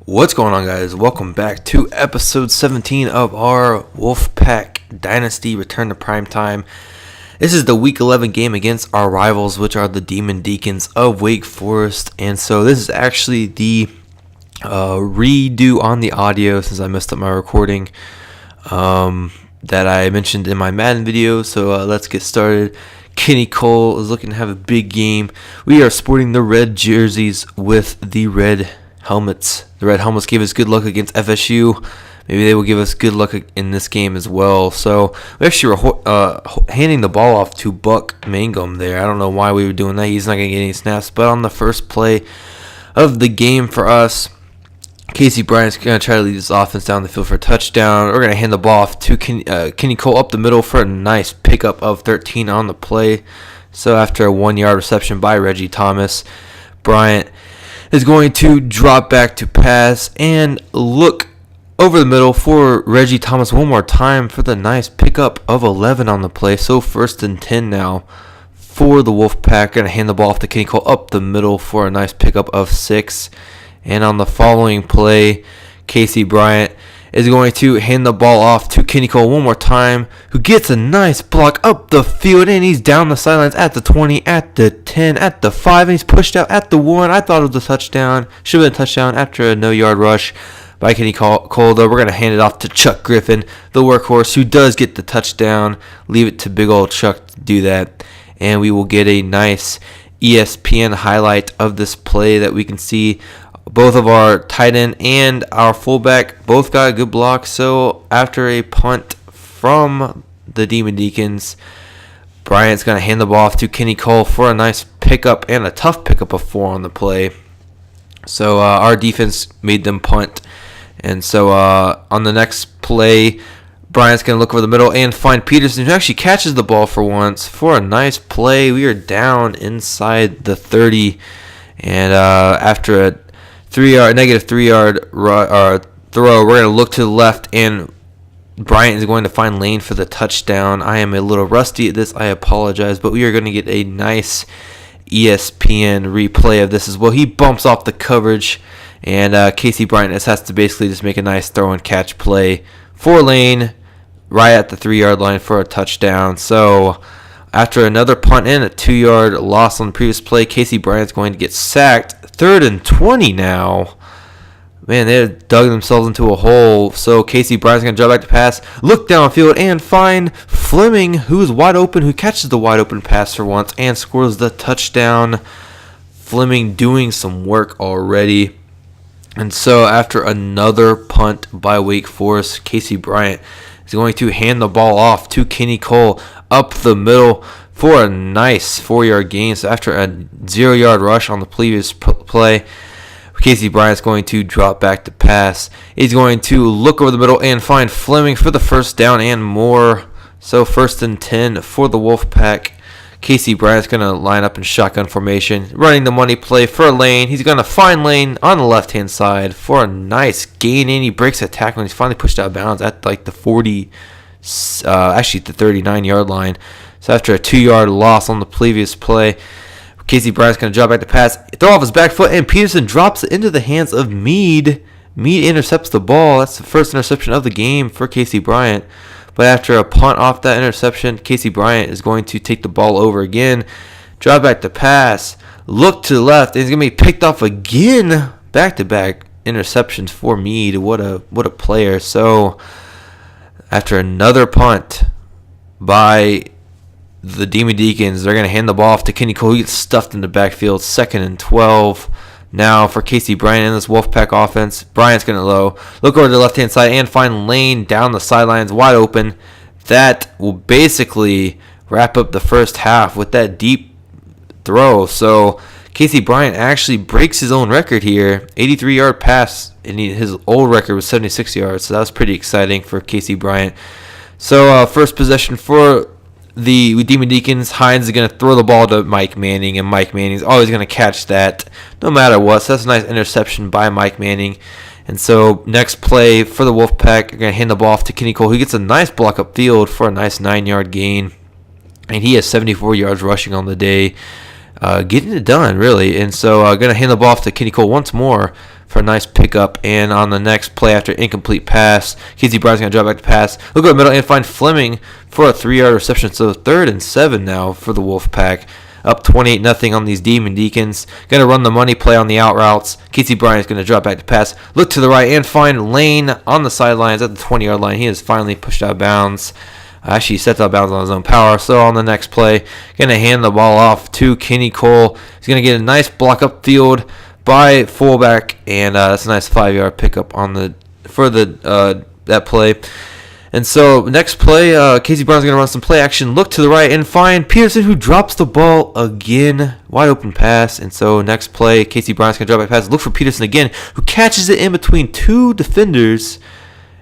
What's going on, guys? Welcome back to episode 17 of our Wolfpack Dynasty Return to Primetime. This is the Week 11 game against our rivals, which are the Deacons of Wake Forest. And so this is actually the redo on the audio since I messed up my recording that I mentioned in my Madden video. So let's get started. Kenny Cole is looking to have a big game. We are sporting the red jerseys with the red helmets. The red helmets gave us good luck against FSU. Maybe they will give us good luck in this game as well. So we actually were handing the ball off to Buck Mangum there. I don't know why we were doing that. He's not going to get any snaps. But on the first play of the game for us, Casey Bryant's going to try to lead this offense down the field for a touchdown. We're going to hand the ball off to Kenny Cole up the middle for a nice pickup of 13 on the play. So after a 1-yard reception by Reggie Thomas, Bryant is going to drop back to pass and look over the middle for Reggie Thomas one more time for the nice pickup of 11 on the play. So 1st and 10 now for the Wolfpack. Going to hand the ball off to Kenny Cole up the middle for a nice pickup of 6. And on the following play, Casey Bryant is going to hand the ball off to Kenny Cole one more time, who gets a nice block up the field, and he's down the sidelines at the 20, at the 10, at the 5, and he's pushed out at the 1. I thought it was a touchdown. Should have been a touchdown after a no-yard rush by Kenny Cole, though. We're going to hand it off to Chuck Griffin, the workhorse, who does get the touchdown. Leave it to big old Chuck to do that, and we will get a nice ESPN highlight of this play that we can see. Both of our tight end and our fullback both got a good block. So after a punt from the Deacons, Bryant's going to hand the ball off to Kenny Cole for a nice pickup and a tough pickup of 4 on the play. So our defense made them punt. And so on the next play, Bryant's going to look over the middle and find Peterson, who actually catches the ball for once for a nice play. We are down inside the 30. And after a negative 3-yard throw, we're going to look to the left, and Bryant is going to find Lane for the touchdown. I am a little rusty at this. I apologize, but we are going to get a nice ESPN replay of this as well. He bumps off the coverage, and Casey Bryant has to basically just make a nice throw and catch play for Lane right at the 3-yard line for a touchdown. So after another punt and a 2-yard loss on the previous play, Casey Bryant's going to get sacked. 3rd and 20 now. Man, they dug themselves into a hole. So Casey Bryant's going to drop back to pass, look downfield, and find Fleming, who's wide open, who catches the wide open pass for once and scores the touchdown. Fleming doing some work already. And so after another punt by Wake Forest, Casey Bryant is going to hand the ball off to Kenny Cole up the middle for a nice 4-yard gain. So after a 0-yard rush on the previous play, Casey Bryant's going to drop back to pass. He's going to look over the middle and find Fleming for the first down and more. So 1st and 10 for the Wolfpack. Casey Bryant's going to line up in shotgun formation, running the money play for Lane. He's going to find Lane on the left-hand side for a nice gain, and he breaks a tackle, and he's finally pushed out of bounds at like the 40, actually the 39-yard line. So after a 2-yard loss on the previous play, Casey Bryant's going to drop back to pass, throw off his back foot, and Peterson drops it into the hands of Meade. Meade intercepts the ball. That's the first interception of the game for Casey Bryant. But after a punt off that interception, Casey Bryant is going to take the ball over again, drop back to pass, look to the left, and he's going to be picked off again. Back-to-back interceptions for Meade. What a player. So after another punt by the Deacons, they're going to hand the ball off to Kenny Cole. He gets stuffed in the backfield. 2nd and 12 now for Casey Bryant in this Wolfpack offense. Bryant's going to look over to the left-hand side and find Lane down the sidelines wide open. That will basically wrap up the first half with that deep throw. So Casey Bryant actually breaks his own record here. 83-yard pass, and his old record was 76 yards. So that was pretty exciting for Casey Bryant. So first possession for the Deacons. Hines is going to throw the ball to Mike Manning, and Mike Manning's always going to catch that no matter what. So that's a nice interception by Mike Manning. And so next play for the Wolfpack, they're going to hand the ball off to Kenny Cole, who gets a nice block upfield for a nice 9-yard gain. And he has 74 yards rushing on the day. Getting it done, really. And so going to hand the ball off to Kenny Cole once more for a nice pickup. And on the next play after incomplete pass, Casey Bryant's going to drop back to pass. Look over the middle and find Fleming for a 3-yard reception. So 3rd and 7 now for the Wolfpack. Up 28-0 on these Demon Deacons. Going to run the money play on the out routes. Casey Bryant's going to drop back to pass. Look to the right and find Lane on the sidelines at the 20-yard line. He is finally pushed out of bounds. Actually, he stepped out of bounds on his own power. So on the next play, going to hand the ball off to Kenny Cole. He's going to get a nice block upfield by fullback, and that's a nice 5-yard pickup on that play. And so next play, Casey Brown's going to run some play action. Look to the right and find Peterson, who drops the ball again. Wide open pass. And so next play, Casey Brown's going to drop back pass. Look for Peterson again, who catches it in between 2 defenders.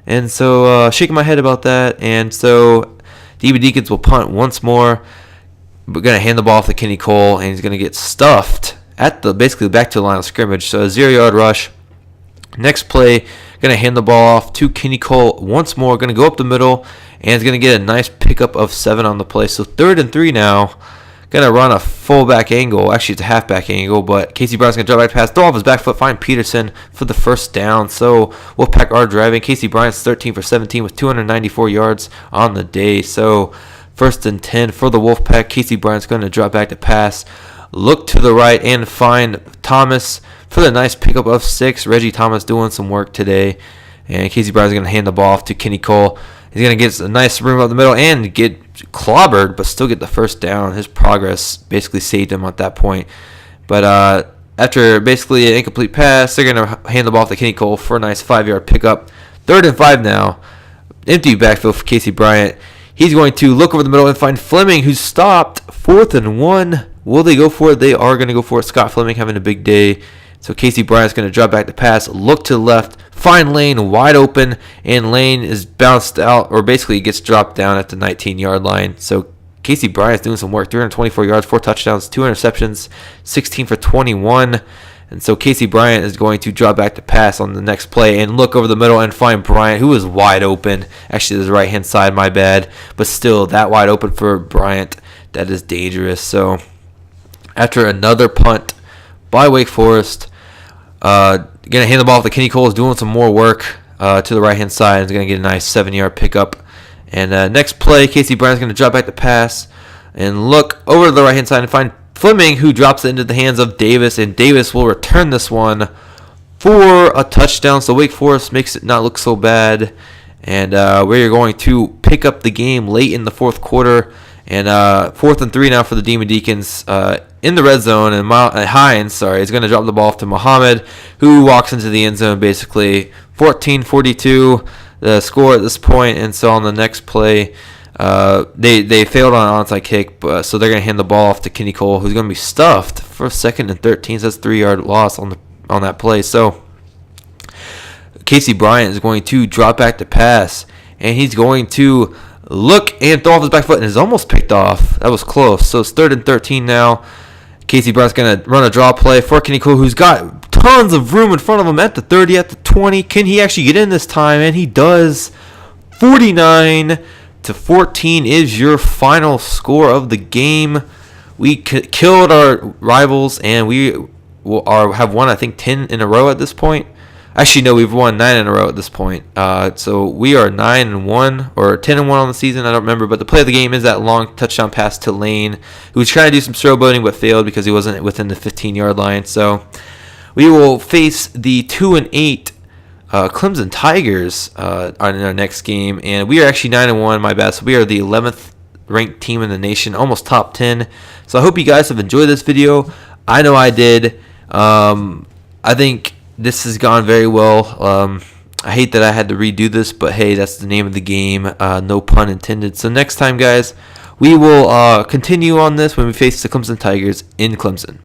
And so shaking my head about that. And so the Deacons will punt once more. We're going to hand the ball off to Kenny Cole, and he's going to get stuffed at basically back to the line of scrimmage. So a 0-yard rush. Next play, going to hand the ball off to Kenny Cole once more. Going to go up the middle, and he's going to get a nice pickup of 7 on the play. So 3rd and 3 now. Going to run a fullback angle. Actually, it's a halfback angle, but Casey Bryant's going to drop back pass, throw off his back foot, find Peterson for the first down. So Wolfpack are driving. Casey Bryant's 13 for 17 with 294 yards on the day. So 1st and 10 for the Wolfpack. Casey Bryant's going to drop back to pass. Look to the right and find Thomas for the nice pickup of 6. Reggie Thomas doing some work today. And Casey Bryant's going to hand the ball off to Kenny Cole. He's going to get a nice room up the middle and get clobbered, but still get the first down. His progress basically saved him at that point. But after basically an incomplete pass, they're going to hand the ball off to Kenny Cole for a nice 5-yard pickup. 3rd and 5 now. Empty backfield for Casey Bryant. He's going to look over the middle and find Fleming, who's stopped. 4th and 1. Will they go for it? They are going to go for it. Scott Fleming having a big day. So Casey Bryant's going to drop back to pass, look to the left, find Lane wide open, and Lane is bounced out, or basically gets dropped down at the 19-yard line. So Casey Bryant's doing some work, 324 yards, 4 touchdowns, 2 interceptions, 16 for 21. And so Casey Bryant is going to drop back to pass on the next play and look over the middle and find Bryant, who is wide open. Actually, this is right-hand side, my bad. But still, that wide open for Bryant, that is dangerous. So after another punt by Wake Forest, going to hand the ball off to Kenny Cole, is doing some more work to the right-hand side. He's going to get a nice 7-yard pickup. And next play, Casey Bryant's going to drop back to pass and look over to the right-hand side and find Fleming, who drops it into the hands of Davis. And Davis will return this one for a touchdown. So Wake Forest makes it not look so bad. And we're going to pick up the game late in the 4th quarter. And 4th and 3 now for the Demon Deacons in the red zone. And Hines, is going to drop the ball off to Muhammad, who walks into the end zone basically. 14-42 the score at this point. And so on the next play, they failed on an onside kick, so they're going to hand the ball off to Kenny Cole, who's going to be stuffed for 2nd and 13. So that's 3-yard loss on that play. So Casey Bryant is going to drop back to pass, and he's going to look and throw off his back foot, and is almost picked off. That was close. So it's 3rd and 13 now. Casey Bryant's going to run a draw play for Kenny Cole, who's got tons of room in front of him at the 30, at the 20. Can he actually get in this time? And he does. 49-14 is your final score of the game. We killed our rivals, and we have won, I think, 10 in a row at this point. Actually, no, we've won 9 in a row at this point. So we are 9-1 or 10-1 on the season. I don't remember, but the play of the game is that long touchdown pass to Lane, who was trying to do some showboating but failed because he wasn't within the 15-yard line. So we will face the 2-8 Clemson Tigers in our next game, and we are actually 9-1. My bad. So we are the 11th ranked team in the nation, almost top 10. So I hope you guys have enjoyed this video. I know I did. I think this has gone very well. I hate that I had to redo this, but hey, that's the name of the game. No pun intended. So next time, guys, we will continue on this when we face the Clemson Tigers in Clemson.